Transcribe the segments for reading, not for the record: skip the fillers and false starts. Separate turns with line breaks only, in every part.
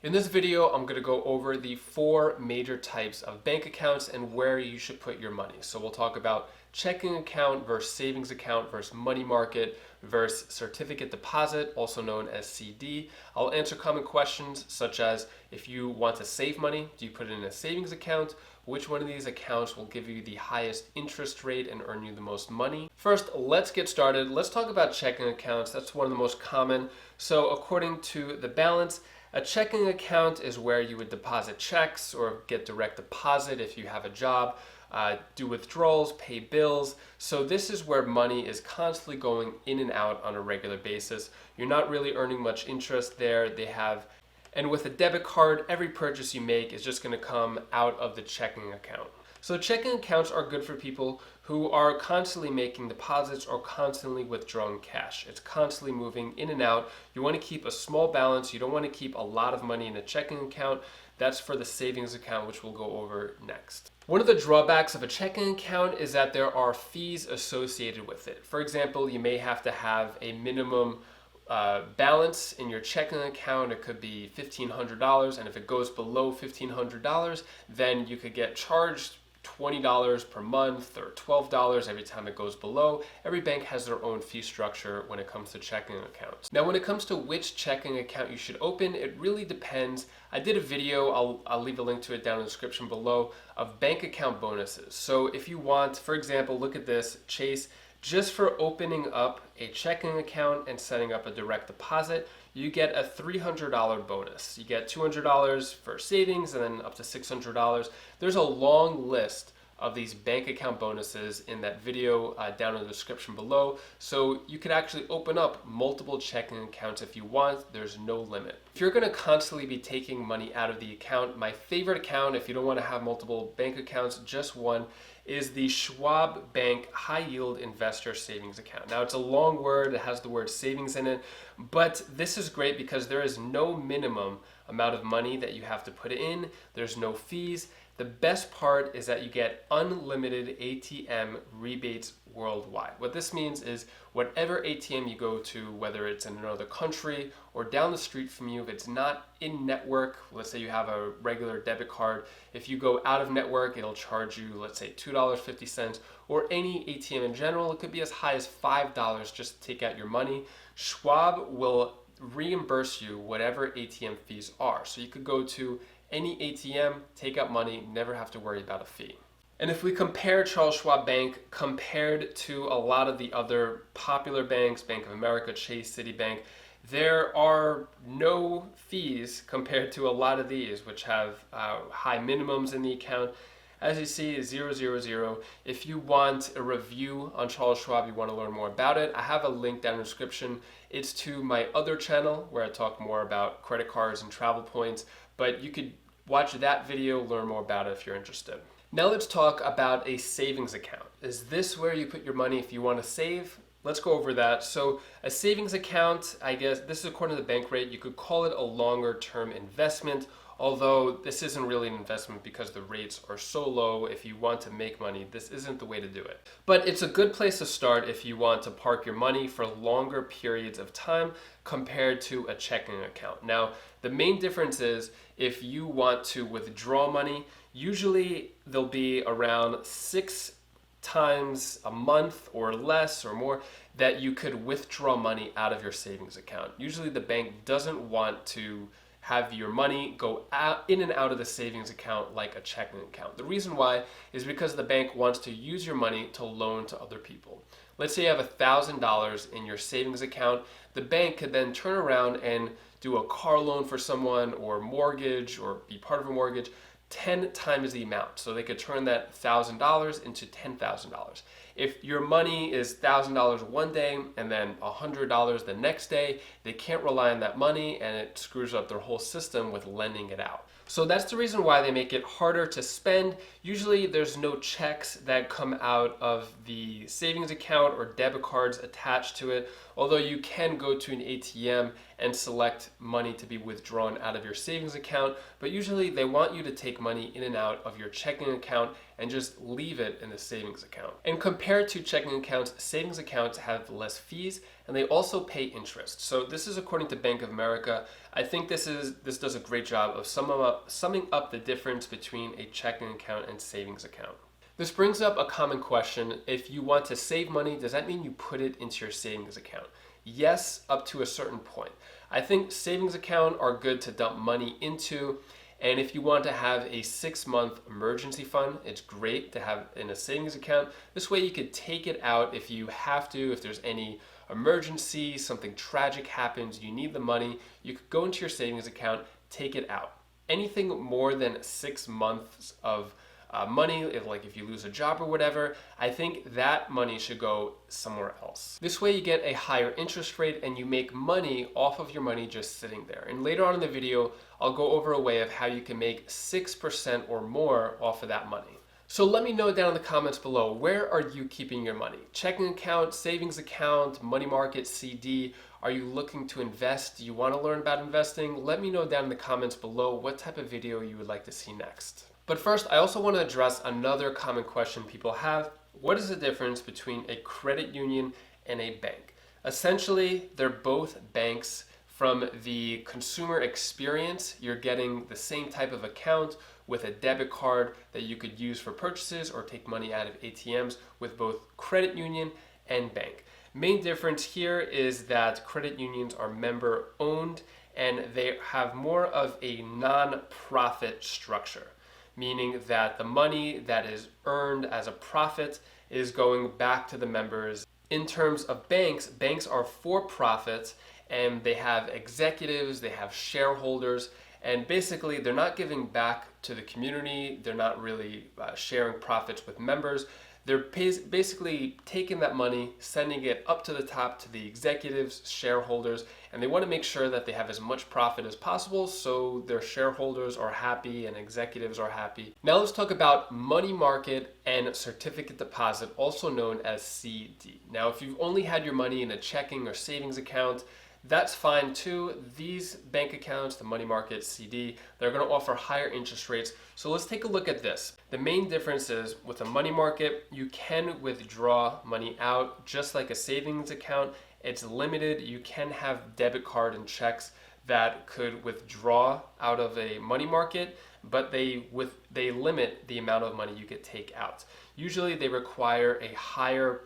In this video, I'm going to go over the four major types of bank accounts and where you should put your money. So we'll talk about checking account versus savings account versus money market versus certificate deposit, also known as CD. I'll answer common questions such as if you want to save money, do you put it in a savings account? Which one of these accounts will give you the highest interest rate and earn you the most money? First, let's get started. Let's talk about checking accounts. That's one of the most common. So according to The Balance, a checking account is where you would deposit checks or get direct deposit if you have a job, do withdrawals, pay bills. So this is where money is constantly going in and out on a regular basis. You're not really earning much interest there. And with a debit card, every purchase you make is just going to come out of the checking account. So checking accounts are good for people who are constantly making deposits or constantly withdrawing cash. It's constantly moving in and out. You want to keep a small balance. You don't want to keep a lot of money in a checking account. That's for the savings account, which we'll go over next. One of the drawbacks of a checking account is that there are fees associated with it. For example, you may have to have a minimum balance in your checking account. It could be $1,500, and if it goes below $1,500, then you could get charged $20 per month or $12 every time it goes below. Every bank has their own fee structure when it comes to checking accounts. Now, when it comes to which checking account you should open, it really depends. I did a video, I'll leave a link to it down in the description below, of bank account bonuses. So if you want, for example, look at this, Chase, just for opening up a checking account and setting up a direct deposit, you get a $300 bonus. You get $200 for savings and then up to $600. There's a long list of these bank account bonuses in that video down in the description below. So you could actually open up multiple checking accounts if you want. There's no limit. If you're going to constantly be taking money out of the account, my favorite account, if you don't want to have multiple bank accounts, just one, is the Schwab Bank High Yield Investor Savings Account. Now, it's a long word. It has the word savings in it, but this is great because there is no minimum amount of money that you have to put in. There's no fees. The best part is that you get unlimited ATM rebates worldwide. What this means is whatever ATM you go to, whether it's in another country or down the street from you, if it's not in network, let's say you have a regular debit card, if you go out of network, it'll charge you, let's say $2.50, or any ATM in general, it could be as high as $5 just to take out your money. Schwab will reimburse you whatever ATM fees are. So you could go to any ATM, take out money, never have to worry about a fee. And if we compare Charles Schwab Bank compared to a lot of the other popular banks, Bank of America, Chase, Citibank, there are no fees compared to a lot of these, which have high minimums in the account. As you see, 000. If you want a review on Charles Schwab, you want to learn more about it, I have a link down in the description. It's to my other channel where I talk more about credit cards and travel points, but you could watch that video, learn more about it if you're interested. Now let's talk about a savings account. Is this where you put your money if you want to save? Let's go over that. So a savings account, I guess this is according to the bank rate. You could call it a longer term investment, although this isn't really an investment because the rates are so low. If you want to make money, this isn't the way to do it. But it's a good place to start if you want to park your money for longer periods of time compared to a checking account. Now, the main difference is if you want to withdraw money, usually they'll be around 6 times a month or less or more that you could withdraw money out of your savings account. Usually the bank doesn't want to have your money go in and out of the savings account like a checking account. The reason why is because the bank wants to use your money to loan to other people. Let's say you have $1,000 in your savings account. The bank could then turn around and do a car loan for someone or mortgage or be part of a mortgage 10 times the amount. So they could turn that $1,000 into $10,000. If your money is $1,000 one day and then $100 the next day, they can't rely on that money and it screws up their whole system with lending it out. So that's the reason why they make it harder to spend. Usually there's no checks that come out of the savings account or debit cards attached to it, although you can go to an ATM and select money to be withdrawn out of your savings account, but usually they want you to take money in and out of your checking account and just leave it in the savings account. And Compared to checking accounts, savings accounts have less fees and they also pay interest. So this is according to Bank of America. I think this does a great job of summing up the difference between a checking account and savings account. This brings up a common question. If you want to save money, does that mean you put it into your savings account? Yes, up to a certain point. I think savings accounts are good to dump money into. And if you want to have a 6-month emergency fund, it's great to have in a savings account. This way you could take it out if you have to, if there's any emergency, something tragic happens, you need the money, you could go into your savings account, take it out. Anything more than 6 months of money, if you lose a job or whatever, I think that money should go somewhere else. This way you get a higher interest rate and you make money off of your money just sitting there. And later on in the video, I'll go over a way of how you can make 6% or more off of that money. So let me know down in the comments below, where are you keeping your money? Checking account, savings account, money market, CD? Are you looking to invest? Do you want to learn about investing? Let me know down in the comments below what type of video you would like to see next. But first, I also want to address another common question people have. What is the difference between a credit union and a bank? Essentially, they're both banks. From the consumer experience, you're getting the same type of account with a debit card that you could use for purchases or take money out of ATMs with both credit union and bank. Main difference here is that credit unions are member owned and they have more of a non-profit structure, meaning that the money that is earned as a profit is going back to the members. In terms of banks, banks are for profit and they have executives, they have shareholders, and basically they're not giving back to the community, they're not really sharing profits with members. They're basically taking that money, sending it up to the top to the executives, shareholders, and they want to make sure that they have as much profit as possible so their shareholders are happy and executives are happy. Now let's talk about money market and certificate deposit, also known as CD. Now if you've only had your money in a checking or savings account, that's fine too. These bank accounts, the money market, CD, they're going to offer higher interest rates. So let's take a look at this. The main difference is with a money market, you can withdraw money out just like a savings account. It's limited. You can have debit card and checks that could withdraw out of a money market, but they limit the amount of money you could take out. Usually they require a higher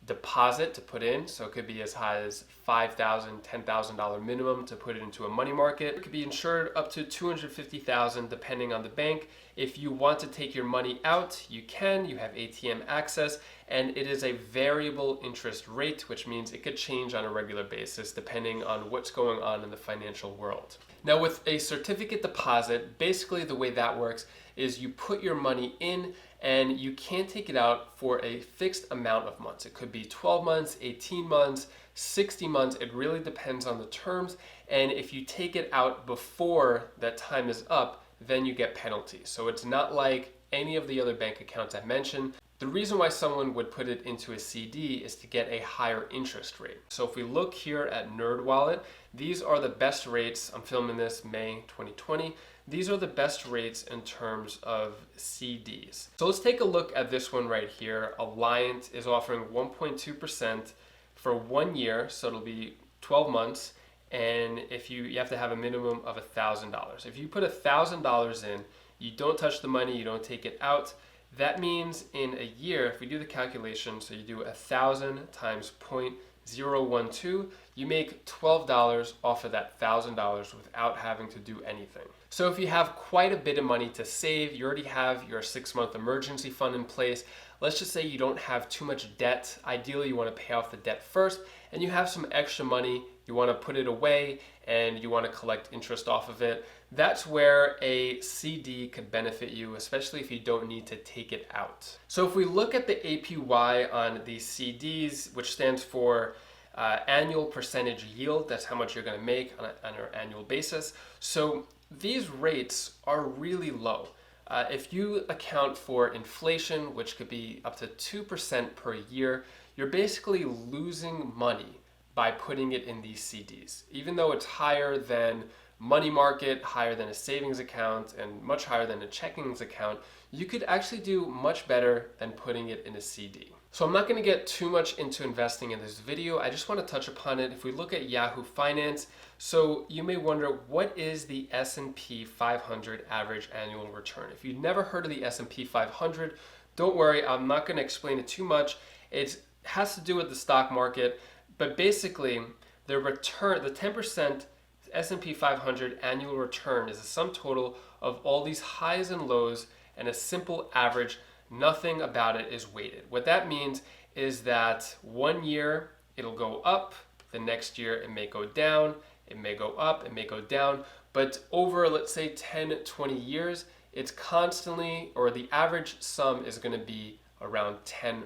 deposit to put in, so it could be as high as $5,000, $10,000 minimum to put it into a money market. It could be insured up to $250,000 depending on the bank. If you want to take your money out, you can. You have ATM access, and it is a variable interest rate, which means it could change on a regular basis depending on what's going on in the financial world. Now with a certificate deposit, basically the way that works is you put your money in and you can't take it out for a fixed amount of months. It could be 12 months, 18 months, 60 months. It really depends on the terms. And if you take it out before that time is up, then you get penalties. So it's not like any of the other bank accounts I mentioned. The reason why someone would put it into a CD is to get a higher interest rate. So if we look here at NerdWallet, these are the best rates. I'm filming this May 2020. These are the best rates in terms of CDs. So let's take a look at this one right here. Alliant is offering 1.2% for 1 year, so it'll be 12 months. And if you have to have a minimum of $1,000. If you put $1,000 in, you don't touch the money, you don't take it out. That means in a year, if we do the calculation, so you do 1,000 times 0.012, you make $12 off of that $1,000 without having to do anything. So if you have quite a bit of money to save, you already have your 6-month emergency fund in place. Let's just say you don't have too much debt. Ideally, you want to pay off the debt first, and you have some extra money. You want to put it away, and you want to collect interest off of it. That's where a CD could benefit you, especially if you don't need to take it out. So if we look at the APY on these CDs, which stands for annual percentage yield, that's how much you're going to make on an annual basis. So these rates are really low. If you account for inflation, which could be up to 2% per year, you're basically losing money by putting it in these CDs. Even though it's higher than money market, higher than a savings account, and much higher than a checking account, you could actually do much better than putting it in a CD. So I'm not going to get too much into investing in this video. I just want to touch upon it. If we look at Yahoo Finance, so you may wonder, what is the S&P 500 average annual return? If you've never heard of the S&P 500, don't worry, I'm not going to explain it too much. It has to do with the stock market, but basically the return, the 10% S&P 500 annual return is the sum total of all these highs and lows and a simple average. Nothing about it is weighted. What that means is that one year it'll go up, the next year it may go down, it may go up, it may go down, but over, let's say, 10, 20 years, it's constantly, or the average sum is going to be around 10%.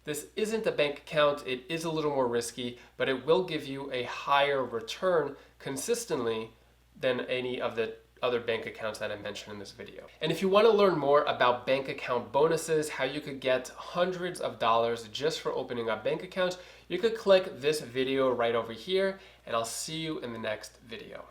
This isn't a bank account, it is a little more risky, but it will give you a higher return consistently than any of the other bank accounts that I mentioned in this video. And if you want to learn more about bank account bonuses, how you could get hundreds of dollars just for opening up bank accounts, you could click this video right over here, and I'll see you in the next video.